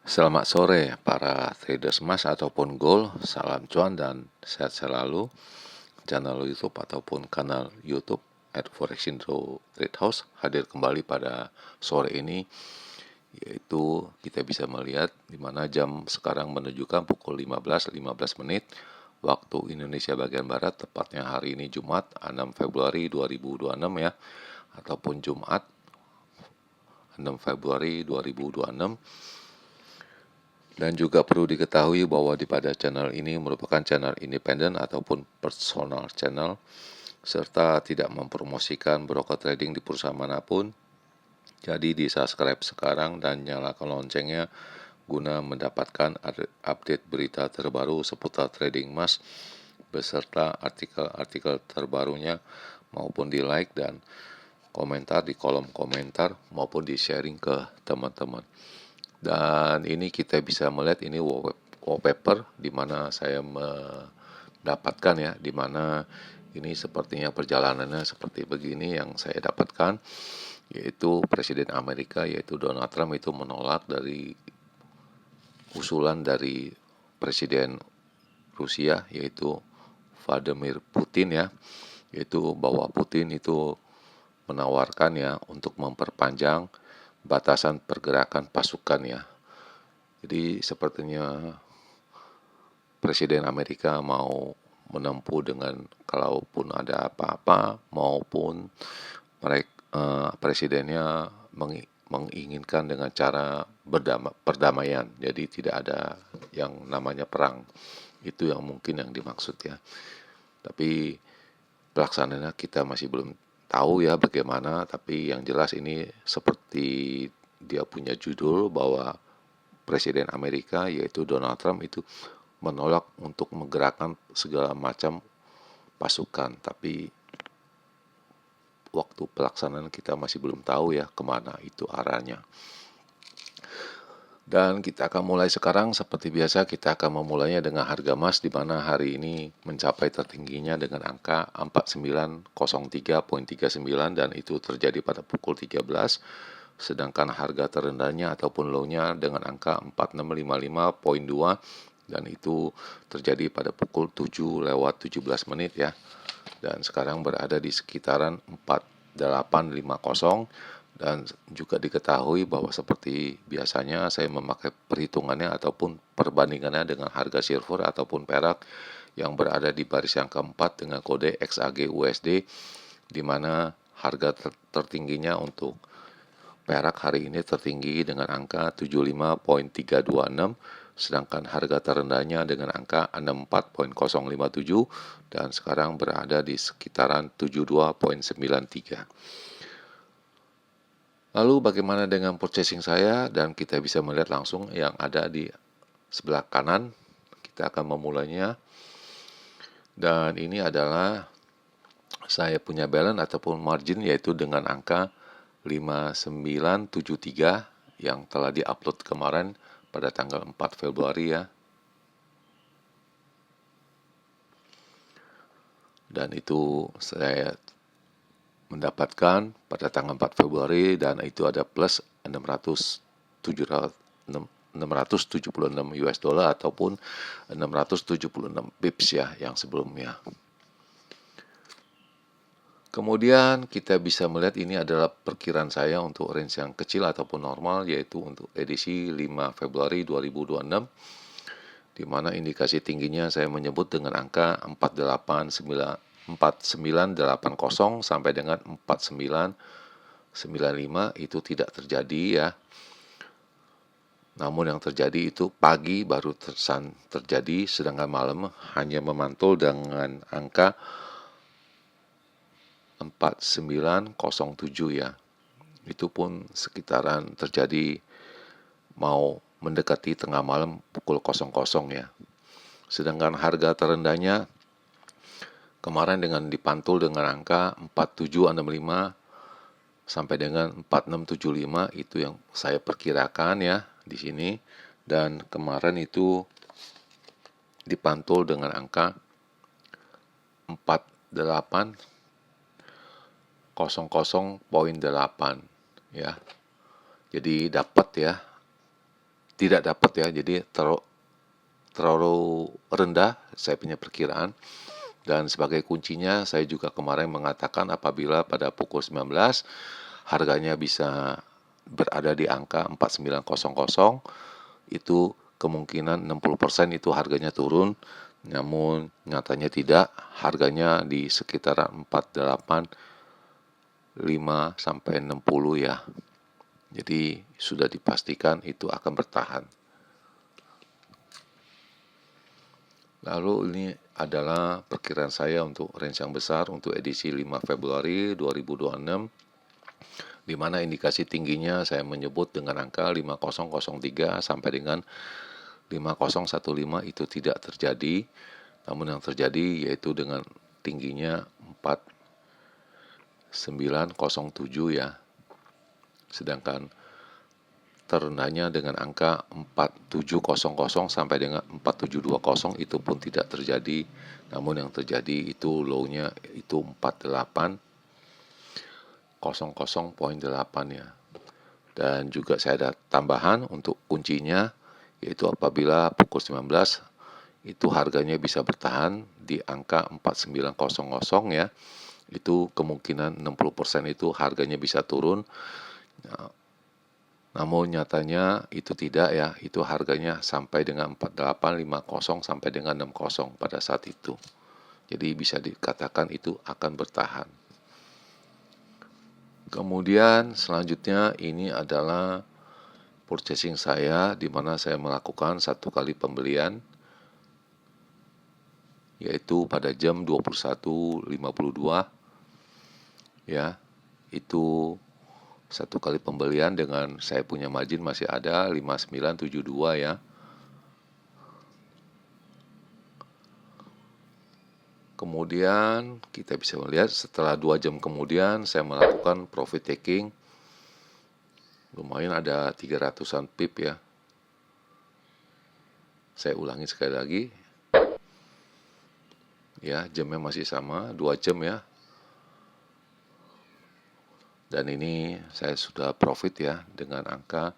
Selamat sore para traders emas ataupun gold, salam cuan dan sehat selalu. Channel YouTube ataupun kanal YouTube @forexindo Trade House hadir kembali pada sore ini, yaitu kita bisa melihat di mana jam sekarang menunjukkan pukul 15.15 menit waktu Indonesia bagian barat, tepatnya hari ini Jumat 6 Februari 2026 ya, ataupun Jumat 6 Februari 2026. Dan juga perlu diketahui bahwa pada channel ini merupakan channel independen ataupun personal channel, serta tidak mempromosikan broker trading di perusahaan manapun. Jadi di subscribe sekarang dan nyalakan loncengnya guna mendapatkan update berita terbaru seputar trading emas beserta artikel-artikel terbarunya, maupun di like dan komentar di kolom komentar maupun di sharing ke teman-teman. Dan ini kita bisa melihat ini wallpaper di mana saya mendapatkan ya, di mana ini sepertinya perjalanannya seperti begini yang saya dapatkan, yaitu Presiden Amerika yaitu Donald Trump itu menolak dari usulan dari Presiden Rusia yaitu Vladimir Putin ya, yaitu bahwa Putin itu menawarkan ya untuk memperpanjang batasan pergerakan pasukan ya. Jadi sepertinya Presiden Amerika mau menempuh dengan kalaupun ada apa-apa, maupun presidennya menginginkan dengan cara perdamaian. Jadi tidak ada yang namanya perang. Itu yang mungkin yang dimaksud ya. Tapi pelaksanaannya kita masih belum tahu ya bagaimana, tapi yang jelas ini seperti dia punya judul bahwa Presiden Amerika yaitu Donald Trump itu menolak untuk menggerakkan segala macam pasukan, tapi waktu pelaksanaan kita masih belum tahu ya kemana itu arahnya. Dan kita akan mulai sekarang. Seperti biasa kita akan memulainya dengan harga emas di mana hari ini mencapai tertingginya dengan angka 4903.39 dan itu terjadi pada pukul 13. Sedangkan harga terendahnya ataupun low-nya dengan angka 4655.2 dan itu terjadi pada pukul 7:17 menit ya. Dan sekarang berada di sekitaran 4850. Dan juga diketahui bahwa seperti biasanya saya memakai perhitungannya ataupun perbandingannya dengan harga silver ataupun perak yang berada di baris yang keempat dengan kode XAG USD, di mana harga tertingginya untuk perak hari ini tertinggi dengan angka 75.326, sedangkan harga terendahnya dengan angka 64.057 dan sekarang berada di sekitaran 72.93. Lalu bagaimana dengan purchasing saya? Dan kita bisa melihat langsung yang ada di sebelah kanan. Kita akan memulainya. Dan ini adalah saya punya balance ataupun margin yaitu dengan angka 5973 yang telah diupload kemarin pada tanggal 4 Februari ya. Dan itu saya mendapatkan pada tanggal 4 Februari dan itu ada plus 676 US dollar ataupun 676 pips ya yang sebelumnya. Kemudian kita bisa melihat ini adalah perkiraan saya untuk range yang kecil ataupun normal, yaitu untuk edisi 5 Februari 2026, di mana indikasi tingginya saya menyebut dengan angka 4980 sampai dengan 4995 itu tidak terjadi ya. Namun yang terjadi itu pagi baru terjadi, sedangkan malam hanya memantul dengan angka 4907 ya. Itu pun sekitaran terjadi mau mendekati tengah malam pukul 00 ya. Sedangkan harga terendahnya kemarin dengan dipantul dengan angka 4765 sampai dengan 4675 itu yang saya perkirakan ya di sini, dan kemarin itu dipantul dengan angka 4800.8 ya. Jadi dapat ya tidak dapat ya, jadi terlalu rendah saya punya perkiraan. Dan sebagai kuncinya saya juga kemarin mengatakan apabila pada pukul 19 harganya bisa berada di angka 4900, itu kemungkinan 60% itu harganya turun. Namun nyatanya tidak, harganya di sekitaran 48,5 sampai 60 ya. Jadi sudah dipastikan itu akan bertahan. Lalu ini adalah perkiraan saya untuk range yang besar untuk edisi 5 Februari 2026, di mana indikasi tingginya saya menyebut dengan angka 5003 sampai dengan 5015 itu tidak terjadi. Namun yang terjadi yaitu dengan tingginya 4907 ya. Sedangkan terendahnya dengan angka 4700 sampai dengan 4720 itu pun tidak terjadi. Namun yang terjadi itu low-nya itu 48,8 ya. Dan juga saya ada tambahan untuk kuncinya, yaitu apabila pukul 19 itu harganya bisa bertahan di angka 4900 ya. Itu kemungkinan 60% itu harganya bisa turun. Namun nyatanya itu tidak ya, itu harganya sampai dengan 4850 sampai dengan 60 pada saat itu. Jadi bisa dikatakan itu akan bertahan. Kemudian selanjutnya ini adalah purchasing saya, di mana saya melakukan satu kali pembelian, yaitu pada jam 21.52 ya. Itu satu kali pembelian dengan saya punya margin masih ada 5972 ya. Kemudian kita bisa melihat setelah 2 jam kemudian saya melakukan profit taking. Lumayan ada 300-an pip ya. Saya ulangi sekali lagi. Ya, jamnya masih sama, 2 jam ya. Dan ini saya sudah profit ya dengan angka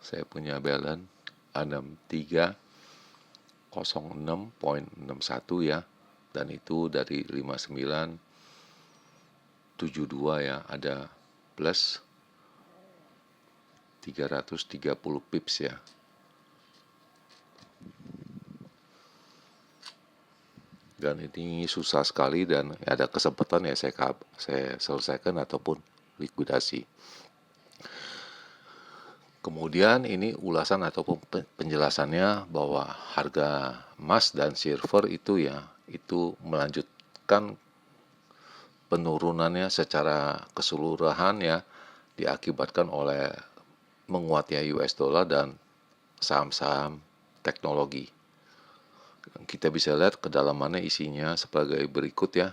saya punya balance 6306,61 ya. Dan itu dari 5972 ya, ada plus 330 pips ya. Dan ini susah sekali dan ada kesempatan ya saya selesaikan ataupun likuidasi. Kemudian ini ulasan ataupun penjelasannya bahwa harga emas dan silver itu ya, itu melanjutkan penurunannya secara keseluruhan ya, diakibatkan oleh menguatnya US dollar dan saham-saham teknologi. Kita bisa lihat kedalamannya isinya sebagai berikut ya,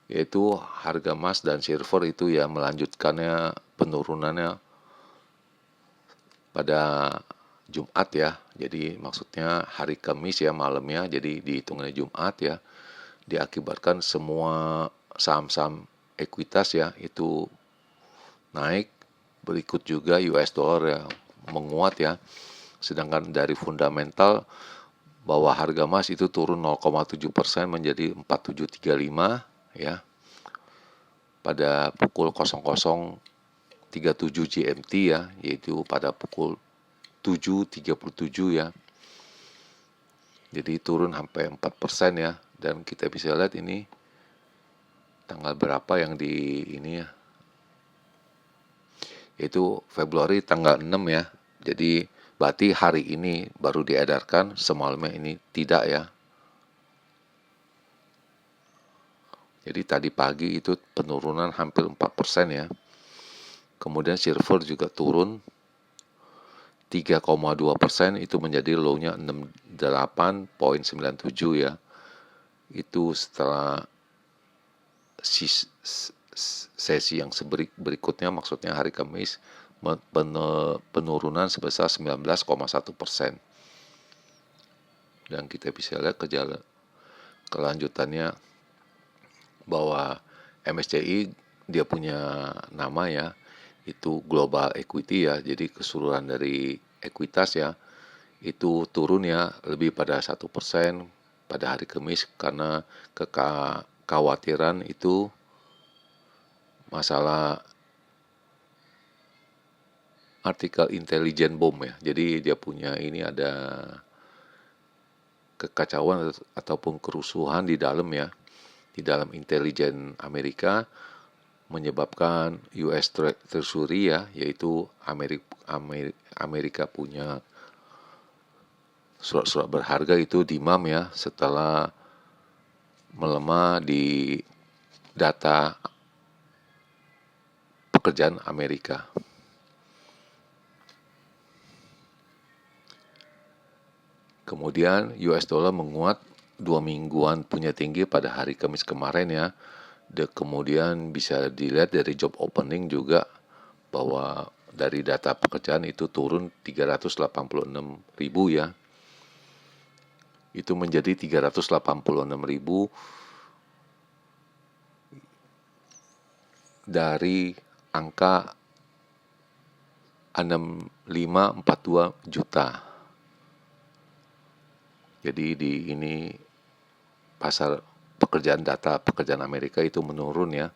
yaitu harga emas dan silver itu ya melanjutkannya penurunannya pada Jumat ya. Jadi maksudnya hari Kamis ya malamnya, jadi dihitungnya Jumat ya. Diakibatkan semua saham-saham ekuitas ya itu naik, berikut juga US dollar ya menguat ya. Sedangkan dari fundamental bahwa harga emas itu turun 0,7% menjadi 4735 ya. Pada pukul 00.37 GMT ya, yaitu pada pukul 7.37 ya. Jadi turun sampai 4% ya. Dan kita bisa lihat ini tanggal berapa yang di ini ya. Yaitu Februari tanggal 6 ya. Jadi berarti hari ini baru diedarkan, semalamnya ini tidak ya. Jadi tadi pagi itu penurunan hampir 4% ya. Kemudian silver juga turun 3,2%, itu menjadi low-nya 68,97 ya. Itu setelah sesi yang berikutnya, maksudnya hari Kamis, penurunan sebesar 19,1%. Dan kita bisa lihat kelanjutannya bahwa MSCI dia punya nama ya, itu global equity ya, jadi keseluruhan dari ekuitas ya, itu turun ya lebih pada 1% pada hari Kamis karena kekhawatiran itu masalah artikel intelligent bomb ya. Jadi dia punya ini ada kekacauan ataupun kerusuhan di dalam ya, di dalam intelijen Amerika menyebabkan US Treasury ya, yaitu Amerika punya surat-surat berharga itu dimam ya setelah melemah di data pekerjaan Amerika. Kemudian US dollar menguat 2 mingguan punya tinggi pada hari Kamis kemarin ya. Kemudian bisa dilihat dari job opening juga bahwa dari data pekerjaan itu turun 386.000 ya. Itu menjadi 386.000 dari angka 6542 juta. Jadi di ini pasar pekerjaan data pekerjaan Amerika itu menurun ya.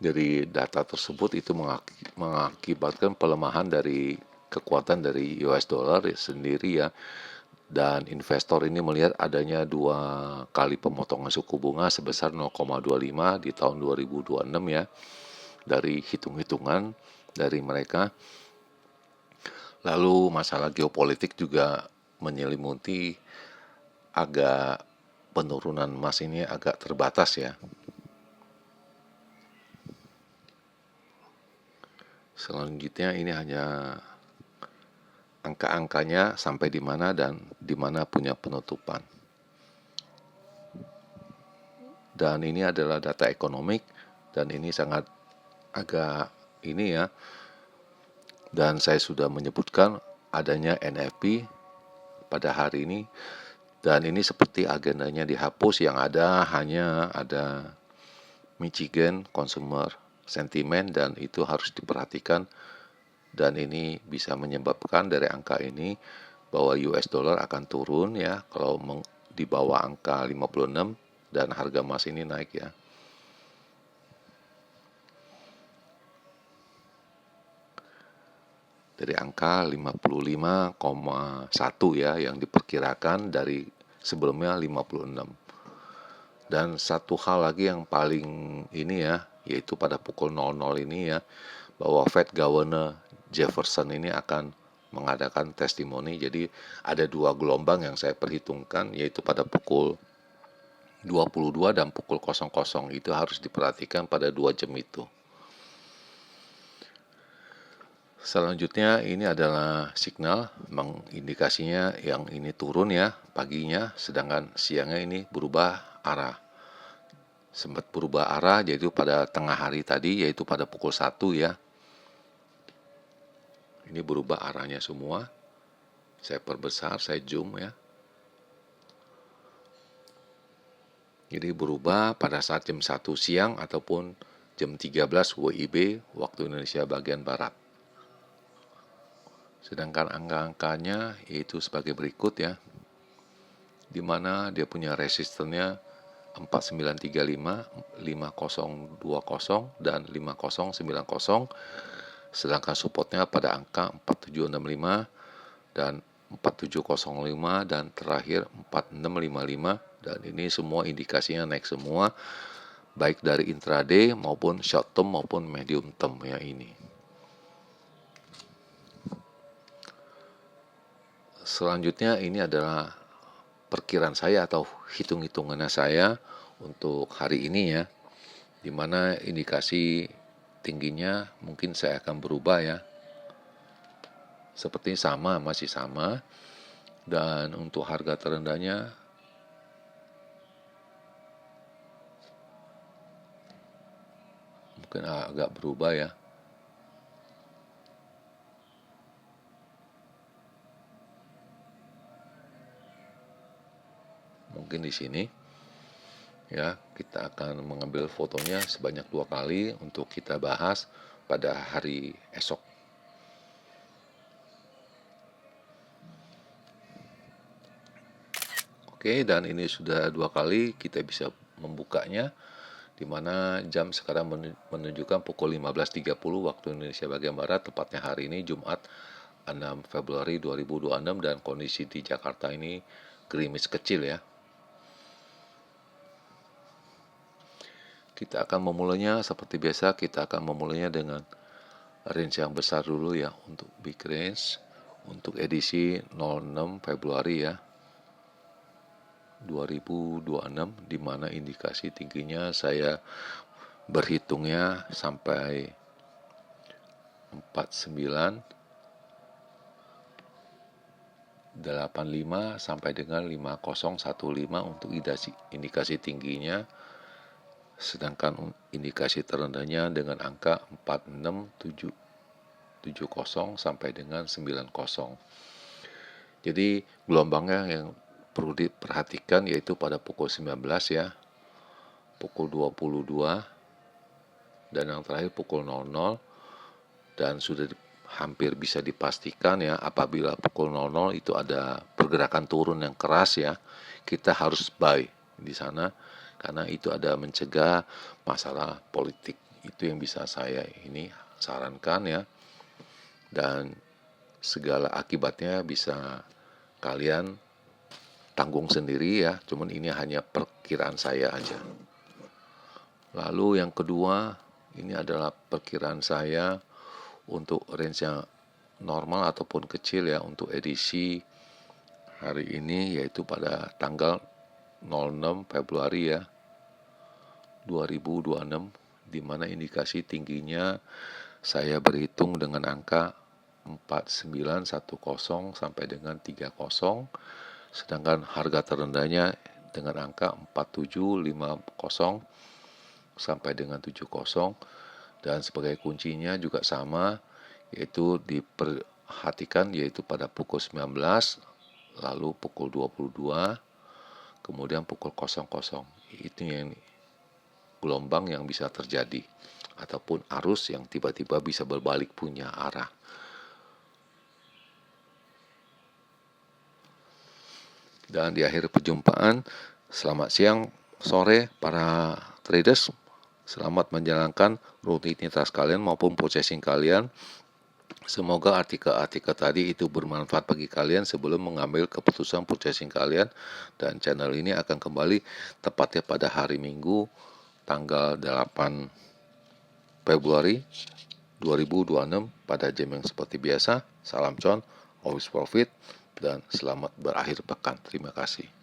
Dari data tersebut itu mengakibatkan pelemahan dari kekuatan dari US dollar sendiri ya. Dan investor ini melihat adanya 2 kali pemotongan suku bunga sebesar 0,25 di tahun 2026 ya. Dari hitung-hitungan dari mereka. Lalu masalah geopolitik juga menyelimuti agak penurunan emas ini agak terbatas ya. Selanjutnya ini hanya angka-angkanya sampai di mana dan di mana punya penutupan. Dan ini adalah data ekonomik dan ini sangat agak ini ya. Dan saya sudah menyebutkan adanya NFP pada hari ini dan ini seperti agendanya dihapus, yang ada hanya ada Michigan Consumer Sentiment dan itu harus diperhatikan, dan ini bisa menyebabkan dari angka ini bahwa US dollar akan turun ya kalau di bawah angka 56 dan harga emas ini naik ya. Dari angka 55,1 ya yang diperkirakan dari sebelumnya 56. Dan satu hal lagi yang paling ini ya, yaitu pada pukul 00 ini ya, bahwa Fed Governor Jefferson ini akan mengadakan testimoni. Jadi ada 2 gelombang yang saya perhitungkan, yaitu pada pukul 22 dan pukul 00 itu harus diperhatikan pada 2 jam itu. Selanjutnya ini adalah signal, mengindikasinya yang ini turun ya paginya, sedangkan siangnya ini berubah arah. Sempat berubah arah yaitu pada tengah hari tadi, yaitu pada pukul 1 ya. Ini berubah arahnya semua. Saya perbesar, saya zoom ya. Jadi berubah pada saat jam 1 siang ataupun jam 13 WIB waktu Indonesia bagian Barat. Sedangkan angka-angkanya yaitu sebagai berikut ya, di mana dia punya resistennya 4935, 5020 dan 5090, sedangkan supportnya pada angka 4765 dan 4705 dan terakhir 4655, dan ini semua indikasinya naik semua baik dari intraday maupun short term maupun medium term ya ini. Selanjutnya ini adalah perkiraan saya atau hitung-hitungannya saya untuk hari ini ya, dimana indikasi tingginya mungkin saya akan berubah ya, seperti sama, masih sama, dan untuk harga terendahnya mungkin agak berubah ya. mungkin di sini ya, kita akan mengambil fotonya sebanyak 2 kali untuk kita bahas pada hari esok. Oke, dan ini sudah 2 kali kita bisa membukanya, di mana jam sekarang menunjukkan pukul 15.30 waktu Indonesia bagian Barat, tepatnya hari ini Jumat 6 Februari 2026, dan kondisi di Jakarta ini gerimis kecil ya. Kita akan memulainya seperti biasa, kita akan memulainya dengan range yang besar dulu ya, untuk big range, untuk edisi 06 Februari ya 2026, di mana indikasi tingginya saya berhitungnya sampai 4985 sampai dengan 5015 untuk indikasi tingginya, sedangkan indikasi terendahnya dengan angka 46770 sampai dengan 90. Jadi gelombangnya yang perlu diperhatikan yaitu pada pukul 19 ya, pukul 22, dan yang terakhir pukul 00. Dan sudah hampir bisa dipastikan ya, apabila pukul 00 itu ada pergerakan turun yang keras ya, kita harus buy di sana, karena itu ada mencegah masalah politik. Itu yang bisa saya ini sarankan ya, dan segala akibatnya bisa kalian tanggung sendiri ya, cuman ini hanya perkiraan saya aja. Lalu yang kedua, ini adalah perkiraan saya untuk range yang normal ataupun kecil ya, untuk edisi hari ini, yaitu pada tanggal 06 Februari ya 2026, di mana indikasi tingginya saya berhitung dengan angka 4910 sampai dengan 30, sedangkan harga terendahnya dengan angka 4750 sampai dengan 70, dan sebagai kuncinya juga sama, yaitu diperhatikan yaitu pada pukul 19, lalu pukul 22, kemudian pukul 00. Itu yang gelombang yang bisa terjadi, ataupun arus yang tiba-tiba bisa berbalik punya arah. Dan di akhir perjumpaan, selamat siang, sore para traders. Selamat menjalankan rutinitas kalian maupun processing kalian. Semoga artikel-artikel tadi itu bermanfaat bagi kalian sebelum mengambil keputusan processing kalian. Dan channel ini akan kembali tepatnya pada hari Minggu tanggal 8 Februari 2026 pada jam yang seperti biasa. Salam cuan, always profit, dan selamat berakhir pekan. Terima kasih.